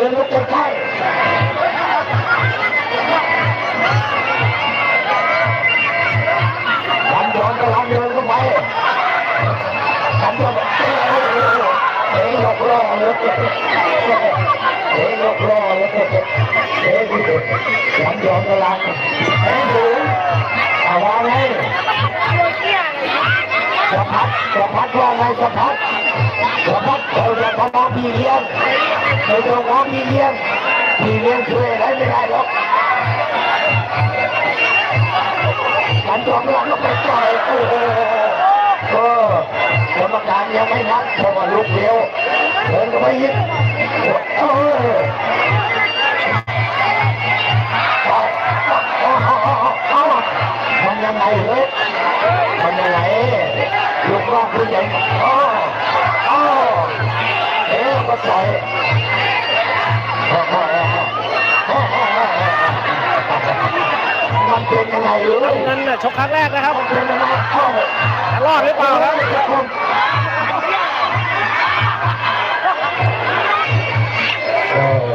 นลุกใกล้กันโยนก็ลังเดินเข้าไปกันโยนยกล้อเลยยกล้อเลยกันโยนก็ลังดูเอาว่าไงสะพัดว่าไงสะพัดเราจะทำน้องพี่เลี้ยงเราจะน้องพี่เลี้ยงช่วยอะไรไม่ได้หรอกการจอมหลังก็ไปต่อยกรรมการยังไม่นับเพราะว่าลูกเดียวเดินก็ไม่ยิงมันยังไงเลยมันยังไงลูกร่างผู้ใหญ่ก็ต่อยมันเป็นยังไงเลยเงินชกครั้งแรกนะครับจะรอดหรือเปล่าครับ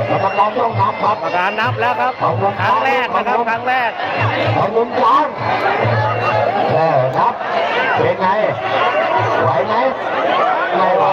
กรรมการต้องนับครับ กรรมการนับแล้วครับครั้งแรกนะครับครั้งแรกของมุมกลางนับเป็นไงไหวไหมไม่ไหว